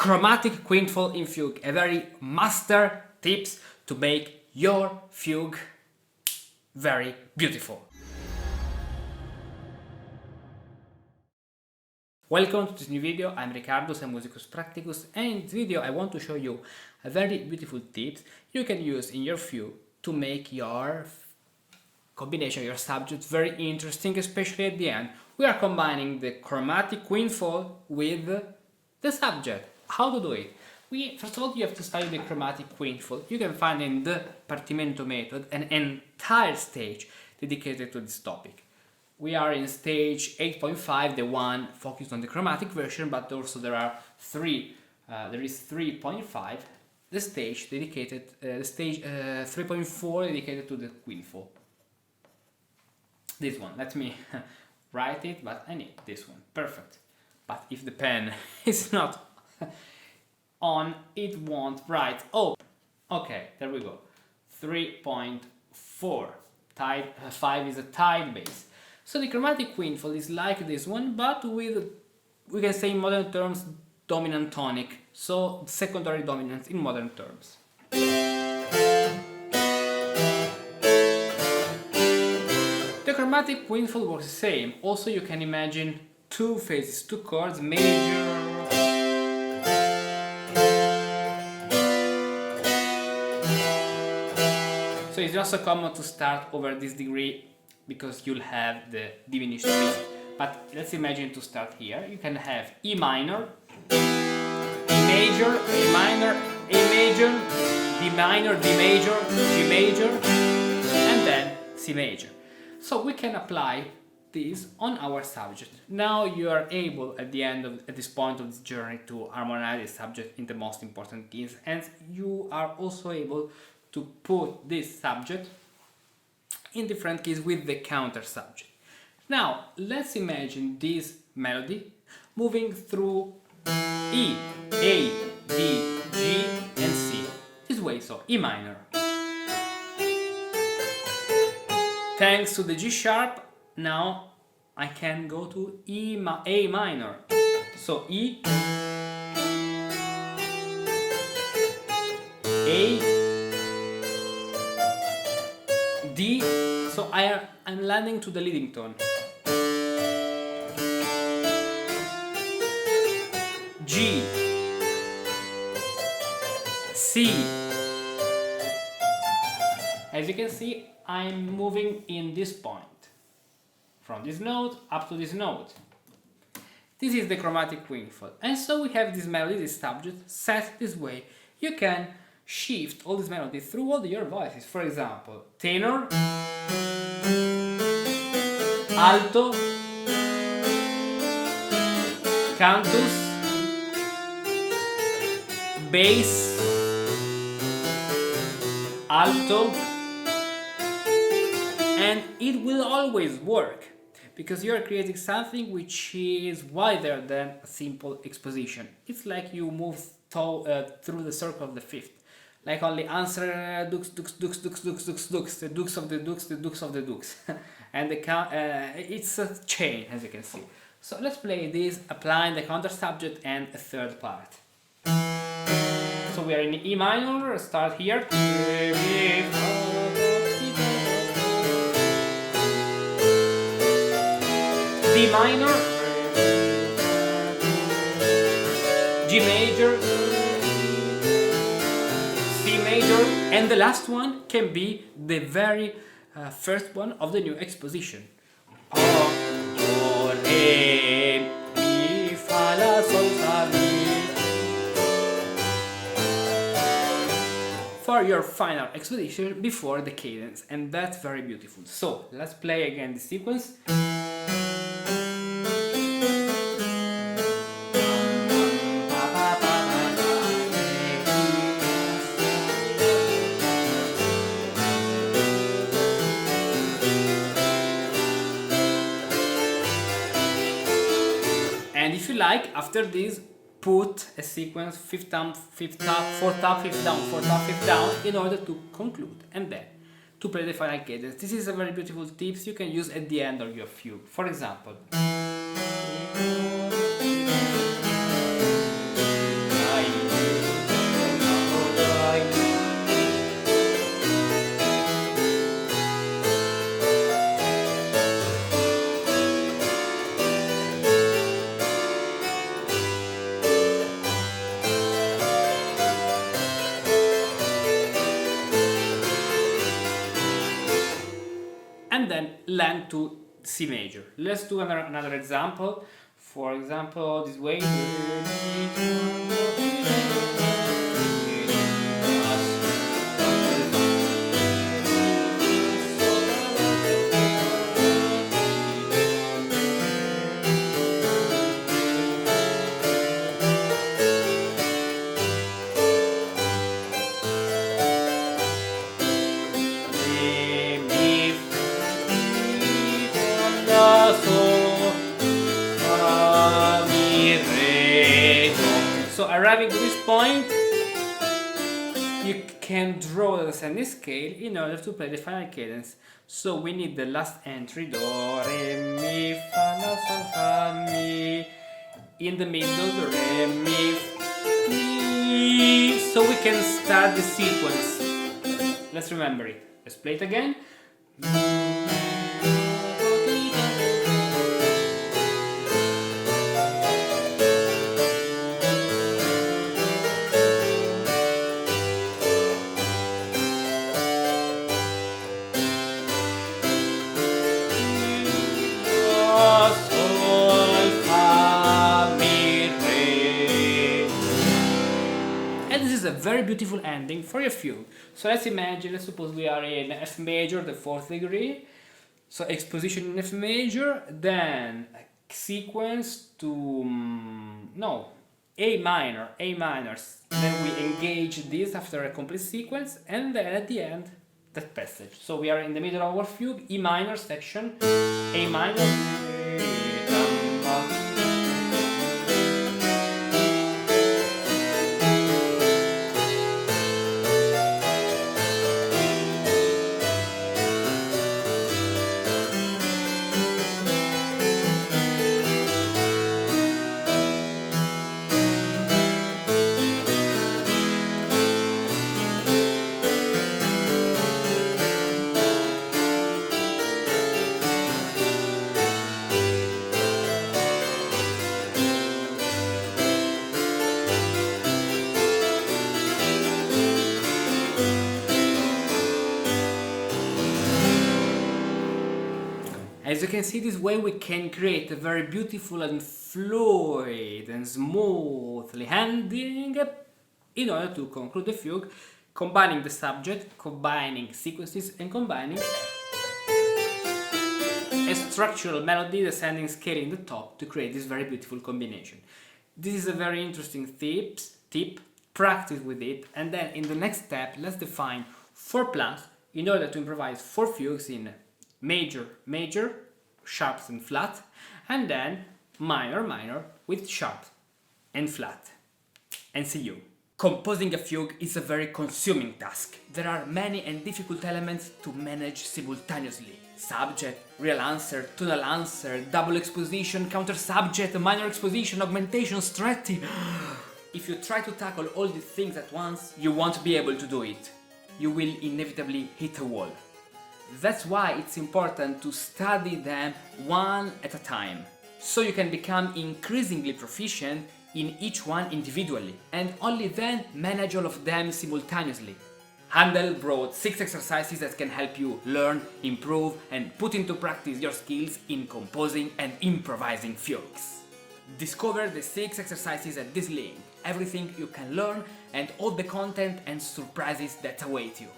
chromatic quintfall in fugue, a very master tips to make your fugue very beautiful. Welcome to this new video. I'm Riccardo, I'm Musicus Practicus, and in this video I want to show you a very beautiful tip you can use in your fugue to make your combination, your subject very interesting, especially at the end. We are combining the chromatic quintfall with the subject. How to do it? First of all, you have to study the chromatic quintfall. You can find in the Partimento method an entire stage dedicated to this topic. We are in stage 8.5, the one focused on the chromatic version, but also there are three. There is 3.5, the stage dedicated, stage 3.4 dedicated to the quintfall. This one, let me write it, but I need this one, perfect. But if the pen is not on, it won't write. Oh, okay, there we go. 3.4, 5 is a tied bass. So the chromatic quintfall is like this one, but with, we can say in modern terms, dominant tonic, so secondary dominance in modern terms. The chromatic quintfall works the same. Also, you can imagine two phases, two chords, major. So it's not so common to start over this degree because you'll have the diminished fifth. But let's imagine to start here. You can have E minor, E major, A minor, A major, D minor, D major, G major, and then C major. So we can apply this on our subject. Now you are able at the end of at this point of this journey to harmonize the subject in the most important keys, and you are also able to put this subject in different keys with the counter subject. Now let's imagine this melody moving through E, A, D, G and C. This way, so E minor. Thanks to the G sharp, now I can go to A minor. So E, A, D, so I'm landing to the leading tone. G, C. As you can see, I'm moving in this point, from this note up to this note. This is the chromatic quintfall, and so we have this melody, this subject, set this way. You can shift all this melody through all your voices. For example, tenor, alto, cantus, bass, alto, and it will always work because you are creating something which is wider than a simple exposition. It's like you move through the circle of the fifth, like only answer dukes, dukes, dukes, dukes, dukes, dukes, dukes, the dukes of the dukes, the dukes of the dukes, and it's a chain, as you can see. So let's play this, applying the counter subject and a third part. So we are in E minor, start here. D minor, G major, C major, and the last one can be the very first one of the new exposition. Do, re, mi, fa, la, sol, fa, mi. For your final exposition before the cadence, and that's very beautiful. So let's play again the sequence. And if you like, after this, put a sequence 5th up, 5th up, 4th up, 5th down, 4th up, 5th down in order to conclude and then to play the final cadence. This is a very beautiful tips you can use at the end of your fugue. For example, then land to C major. Let's do another example. For example, this way. So arriving to this point, you can draw the descending scale in order to play the final cadence. So we need the last entry, do, re, mi, fa, la, sol, fa, mi. In the middle, do, re, mi, mi. So we can start the sequence. Let's remember it. Let's play it again. A very beautiful ending for your fugue. So let's suppose we are in F major, the 4th degree. So exposition in F major, then sequence to A minor, then we engage this after a complete sequence, and then at the end that passage. So we are in the middle of our fugue, E minor section, A minor, As you can see, this way we can create a very beautiful and fluid and smoothly ending in order to conclude the fugue, combining the subject, combining sequences, and combining a structural melody descending scale in the top to create this very beautiful combination. This is a very interesting tip, practice with it, and then in the next step let's define 4 plans in order to improvise 4 fugues in major, sharps and flat, and then minor with sharp and flat. And see you. Composing a fugue is a very consuming task. There are many and difficult elements to manage simultaneously. Subject, real answer, tonal answer, double exposition, counter subject, minor exposition, augmentation, strati. If you try to tackle all these things at once, you won't be able to do it. You will inevitably hit a wall. That's why it's important to study them one at a time, so you can become increasingly proficient in each one individually, and only then manage all of them simultaneously. Handel brought 6 exercises that can help you learn, improve, and put into practice your skills in composing and improvising fugues. Discover the 6 exercises at this link, everything you can learn, and all the content and surprises that await you.